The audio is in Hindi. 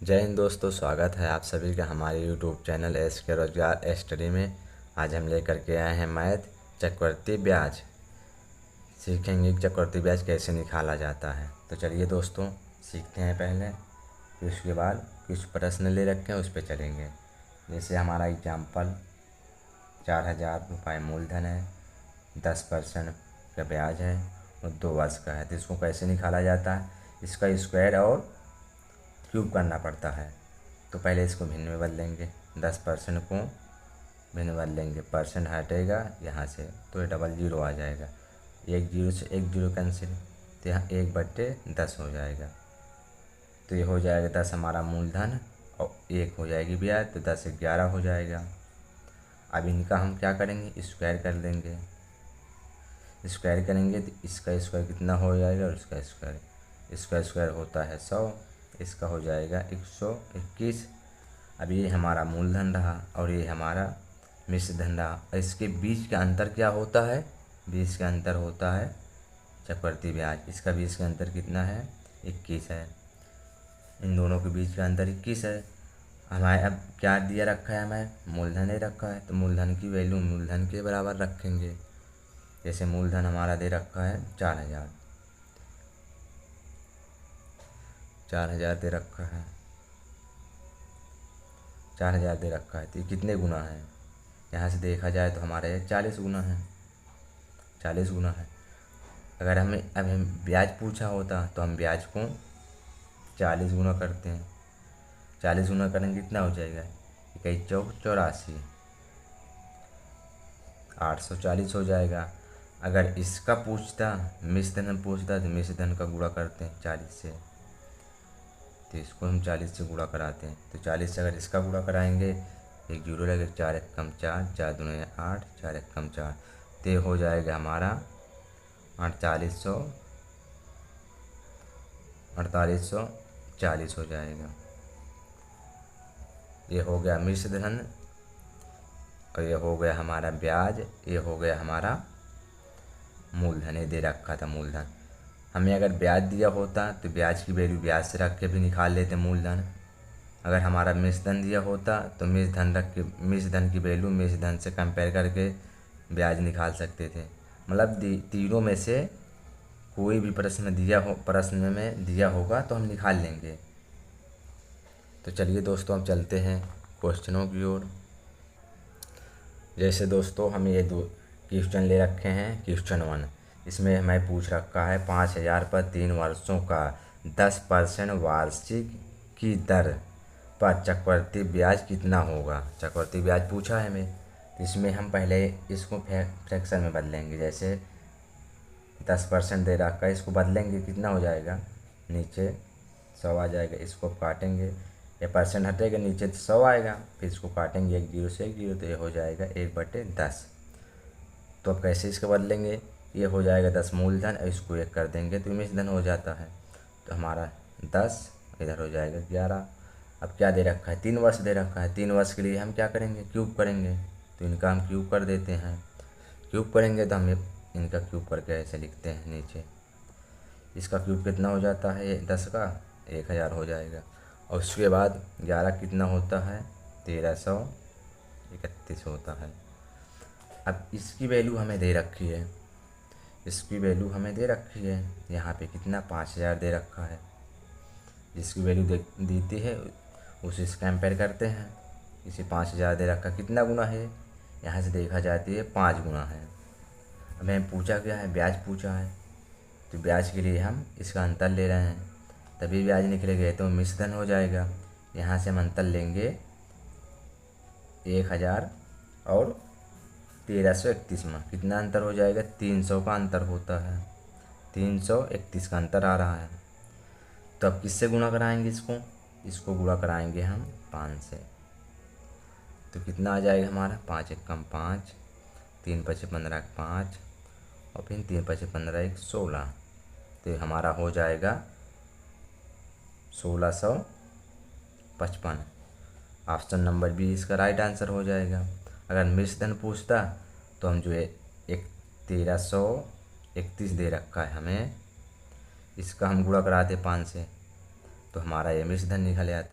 जय हिंद दोस्तों, स्वागत है आप सभी का हमारे यूट्यूब चैनल एस के रोजगार स्टडी में। आज हम लेकर के आए हैं मैथ चक्रवृद्धि ब्याज। सीखेंगे कि चक्रवृद्धि ब्याज कैसे निकाला जाता है। तो चलिए दोस्तों सीखते हैं पहले, फिर उसके बाद कुछ प्रश्न ले रखे हैं उस पर चलेंगे। जैसे हमारा एग्जाम्पल 4,000 रुपये मूलधन है, 10% का ब्याज है और 2 वर्ष का है। तो इसको कैसे निकाला जाता है, इसका स्क्वायर और क्यूब करना पड़ता है। तो पहले इसको भिन्न में बदलेंगे, 10% को भिन्न में बदलेंगे, परसेंट हटेगा यहाँ से तो ये डबल जीरो आ जाएगा, एक जीरो से एक जीरो कैंसिल, तो यहाँ 1/10 हो जाएगा। तो ये हो जाएगा 10 हमारा मूलधन और 1 हो जाएगी ब्याज, तो 10 से 11 हो जाएगा। अब इनका हम क्या करेंगे, स्क्वायर कर देंगे। स्क्वायर करेंगे तो इसका स्क्वायर कितना हो जाएगा और इसका स्क्वायर, इसका स्क्वायर होता है 100, इसका हो जाएगा 121। अब ये हमारा मूलधन रहा और ये हमारा मिश्र धन रहा। और इसके बीच का अंतर क्या होता है, बीच का अंतर होता है चक्रवृद्धि ब्याज। इसका बीच का अंतर कितना है, 21 है। इन दोनों के बीच का अंतर 21 है। हमारे अब क्या दिया रखा है, हमें मूलधन ही रखा है, तो मूलधन की वैल्यू मूलधन के बराबर रखेंगे। जैसे मूलधन हमारा दे रखा है 4,000, 4,000 दे रखा है, 4,000 दे रखा है। तो ये कितने गुना है, यहाँ से देखा जाए तो हमारे 40 गुना है, 40 गुना है। अगर हमें ब्याज पूछा होता तो हम ब्याज को 40 गुना करते हैं। 40 गुना करेंगे कितना हो जाएगा, 21 चौक 84, 840 हो जाएगा। अगर इसका पूछता, मिश्र धन पूछता, तो मिश्र धन का गुणा करते हैं 40 से, तो इसको हम 40 से गुणा कराते हैं। तो 40 से अगर इसका गुणा कराएंगे, एक जीरो लगेगा, 4 एकम 4, 4 दूनी 8, 4 एकम 4, तो ये हो जाएगा हमारा 4840 हो जाएगा। ये हो गया मिश्र धन और ये हो गया हमारा ब्याज, ये हो गया हमारा मूलधन। ये दे रखा था मूलधन। हमें अगर ब्याज दिया होता तो ब्याज की वैल्यू ब्याज से रख के भी निकाल लेते मूलधन। अगर हमारा मिश्र धन दिया होता तो मिश्र धन रख के, मिश्र धन की वैल्यू मिश्र धन से कंपेयर करके ब्याज निकाल सकते थे। मतलब तीनों में से कोई भी प्रश्न में दिया होगा तो हम निकाल लेंगे। तो चलिए दोस्तों अब चलते हैं क्वेश्चनों की ओर। जैसे दोस्तों हम ये 2 क्वेश्चन ले रखे हैं। क्वेश्चन 1, इसमें हमें पूछ रखा है 5,000 पर 3 वर्षों का 10% वार्षिक की दर पर चक्रवृद्धि ब्याज कितना होगा। चक्रवृद्धि ब्याज पूछा है हमें, तो इसमें हम पहले इसको फ्रैक्शन में बदलेंगे। जैसे 10% दे रखा है, इसको बदलेंगे कितना हो जाएगा, नीचे 100 आ जाएगा। इसको काटेंगे, ये परसेंट हटेगा, नीचे 100 आएगा, फिर इसको काटेंगे एक जीरो से एक जीरो, तो ये हो जाएगा 1/10। तो अब कैसे इसको बदलेंगे, ये हो जाएगा 10 मूलधन और इसको 1 कर देंगे तो मिश्र धन हो जाता है। तो हमारा 10 इधर हो जाएगा 11। अब क्या दे रखा है, 3 वर्ष दे रखा है। 3 वर्ष के लिए हम क्या करेंगे, क्यूब करेंगे। तो इनका हम क्यूब कर देते हैं। क्यूब करेंगे तो हम इनका क्यूब करके ऐसे लिखते हैं नीचे। इसका क्यूब कितना हो जाता है, 10 का 1,000 हो जाएगा। और उसके बाद 11 कितना होता है, 1331 होता है। अब इसकी वैल्यू हमें दे रखी है, इसकी वैल्यू हमें दे रखी है, यहाँ पे कितना 5,000 दे रखा है। जिसकी वैल्यू देती है उसे से कंपेयर करते हैं। इसे 5,000 दे रखा, कितना गुना है, यहाँ से देखा जाती है 5 गुना है। अब हमें पूछा क्या है, ब्याज पूछा है, तो ब्याज के लिए हम इसका अंतर ले रहे हैं, तभी ब्याज निकलेगा, तो मिश्र धन हो जाएगा। यहाँ से हम अंतर लेंगे 1,000 और 1331 में कितना अंतर हो जाएगा, 300 का अंतर होता है, 331 का अंतर आ रहा है। तो अब किससे गुणा कराएंगे, इसको गुणा कराएंगे हम 5 से। तो कितना आ जाएगा हमारा, 5 एकम 5, 3 पचे 15 5 और फिर 3 पचे 15 16। तो हमारा हो जाएगा 1655। ऑप्शन नंबर बी इसका राइट आंसर हो जाएगा। अगर मिश्र धन पूछता तो हम जो है 1331 दे रखा है हमें, इसका हम गुणा कराते 5 से, तो हमारा ये मिश्र धन निकल आता।